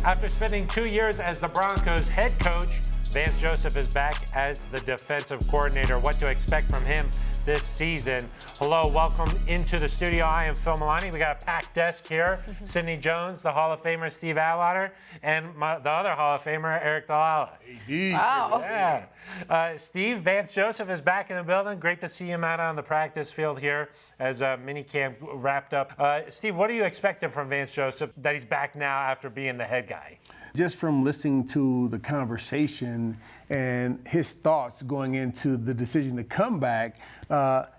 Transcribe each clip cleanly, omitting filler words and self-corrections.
After spending 2 years as the Broncos head coach, Vance Joseph is back as the defensive coordinator. What to expect from him this season. Hello, welcome into the studio. I am Phil Milani. We got a packed desk here. Sidney Jones, the Hall of Famer Steve Atwater, and the other Hall of Famer, Eric Dalala. Wow. Yeah. Steve, Vance Joseph is back in the building. Great to see him out on the practice field here as minicamp wrapped up. Steve, what are you expecting from Vance Joseph that he's back now after being the head guy? Just from listening to the conversation and his thoughts going into the decision to come back,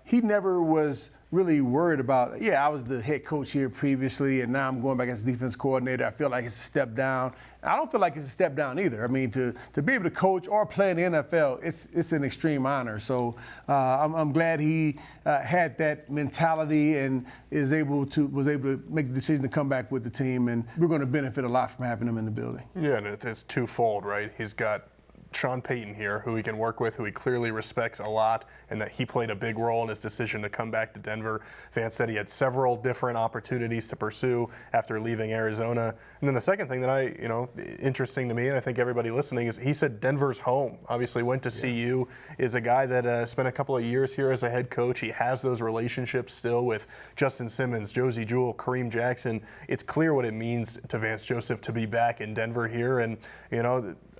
he never was really worried about, I was the head coach here previously, and now I'm going back as defense coordinator. I feel like it's a step down. I don't feel like it's a step down either. I mean, to be able to coach or play in the NFL, it's an extreme honor. So I'm glad he had that mentality and was able to make the decision to come back with the team, and we're going to benefit a lot from having him in the building. Yeah, and it's twofold, right? He's got Sean Payton here, who he can work with, who he clearly respects a lot, and that he played a big role in his decision to come back to Denver. Vance said he had several different opportunities to pursue after leaving Arizona. And then the second thing that interesting to me, and I think everybody listening, is he said Denver's home. Obviously went to CU, is a guy that spent a couple of years here as a head coach. He has those relationships still with Justin Simmons, Josie Jewell, Kareem Jackson. It's clear what it means to Vance Joseph to be back in Denver here. And,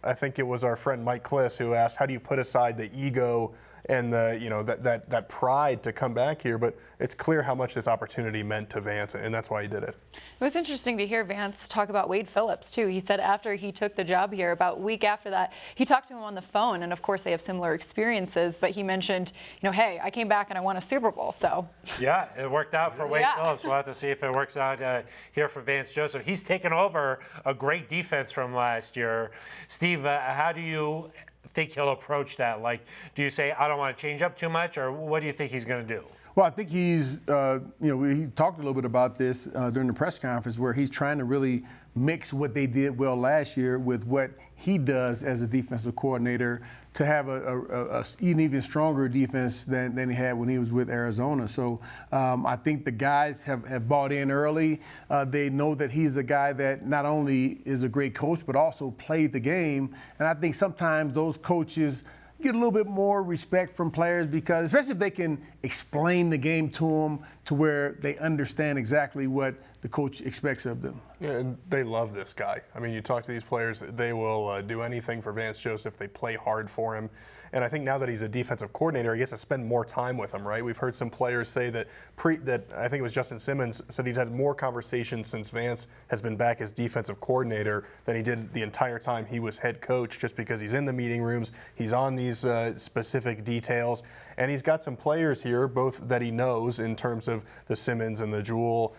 I think it was our friend Mike Kliss who asked, how do you put aside the ego and the that pride to come back here? But it's clear how much this opportunity meant to Vance, and that's why he did it. It was interesting to hear Vance talk about Wade Phillips too. He said after he took the job here, about a week after that, he talked to him on the phone, and of course they have similar experiences. But he mentioned, hey, I came back and I won a Super Bowl. So yeah, it worked out for Wade Phillips. We'll have to see if it works out here for Vance Joseph. He's taken over a great defense from last year. Steve, how do you think he'll approach that? Like, do you say, I don't want to change up too much, or what do you think he's going to do? Well, I think he's, he talked a little bit about this during the press conference, where he's trying to really mix what they did well last year with what he does as a defensive coordinator to have an even stronger defense than he had when he was with Arizona. So I think the guys have bought in early. They know that he's a guy that not only is a great coach, but also played the game. And I think sometimes those coaches get a little bit more respect from players, because especially if they can explain the game to them to where they understand exactly what the coach expects of them. Yeah, and they love this guy. I mean, you talk to these players, they will do anything for Vance Joseph. They play hard for him. And I think now that he's a defensive coordinator, he gets to spend more time with him, right? We've heard some players say that I think it was Justin Simmons said he's had more conversations since Vance has been back as defensive coordinator than he did the entire time he was head coach, just because he's in the meeting rooms, he's on these specific details, and he's got some players here, both that he knows in terms of the Simmons and the Jewell,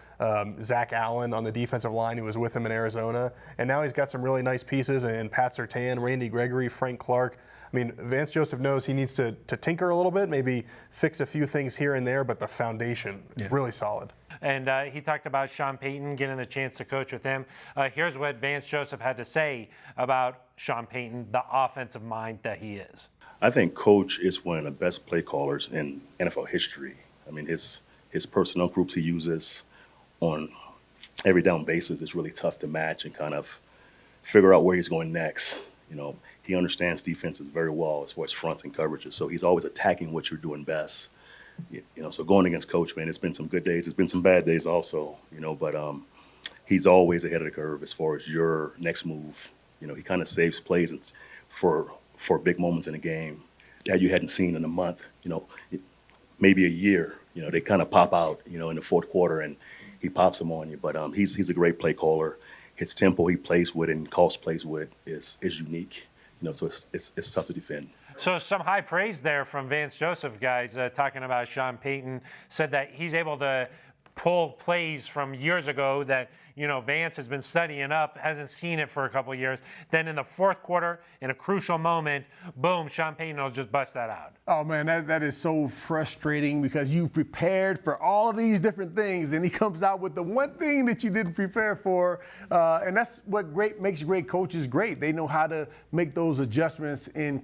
Zach Allen on the defensive line, who was with him in Arizona, and now he's got some really nice pieces in Pat Surtain, Randy Gregory, Frank Clark. I mean, Vance Joseph knows he needs to tinker a little bit, maybe fix a few things here and there, but the foundation is really solid. And he talked about Sean Payton, getting the chance to coach with him. Here's what Vance Joseph had to say about Sean Payton, the offensive mind that he is. I think Coach is one of the best play callers in NFL history. I mean, his personnel groups he uses on every down basis is really tough to match and kind of figure out where he's going next. He understands defenses very well as far as fronts and coverages, so he's always attacking what you're doing best. So going against Coach, man, it's been some good days. It's been some bad days also, but he's always ahead of the curve as far as your next move. He kind of saves plays for big moments in a game that you hadn't seen in a month, maybe a year. They kind of pop out, in the fourth quarter, and he pops them on you. But he's a great play caller. His tempo he plays with and calls plays with is unique. So it's tough to defend. So some high praise there from Vance Joseph, guys, talking about Sean Payton. Said that he's able to pull plays from years ago that, Vance has been studying up, hasn't seen it for a couple of years. Then in the fourth quarter, in a crucial moment, boom, Sean Payton will just bust that out. Oh, man, that is so frustrating, because you've prepared for all of these different things, and he comes out with the one thing that you didn't prepare for. And that's what makes great coaches great. They know how to make those adjustments in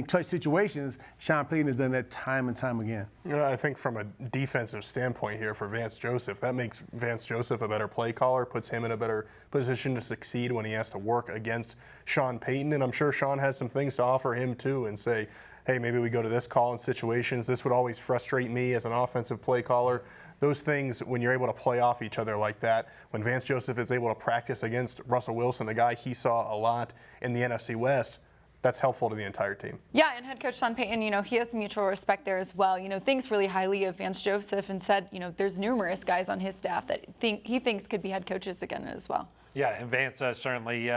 clutch situations. Sean Payton has done that time and time again. I think from a defensive standpoint here for Vance Joseph. That makes Vance Joseph a better play caller, puts him in a better position to succeed when he has to work against Sean Payton. And I'm sure Sean has some things to offer him too and say, hey, maybe we go to this call in situations. This would always frustrate me as an offensive play caller. Those things, when you're able to play off each other like that, when Vance Joseph is able to practice against Russell Wilson, a guy he saw a lot in the NFC West, that's helpful to the entire team. Yeah, and head coach Sean Payton, he has mutual respect there as well. Thinks really highly of Vance Joseph and said, there's numerous guys on his staff that he thinks could be head coaches again as well. Yeah, and Vance, certainly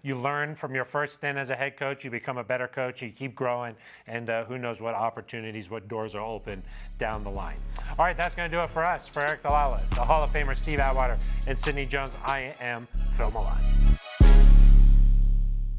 you learn from your first stint as a head coach. You become a better coach. You keep growing, and who knows what opportunities, what doors are open down the line. All right, that's going to do it for us. For Eric Dalala, the Hall of Famer Steve Atwater, and Sidney Jones, I am Phil Milani.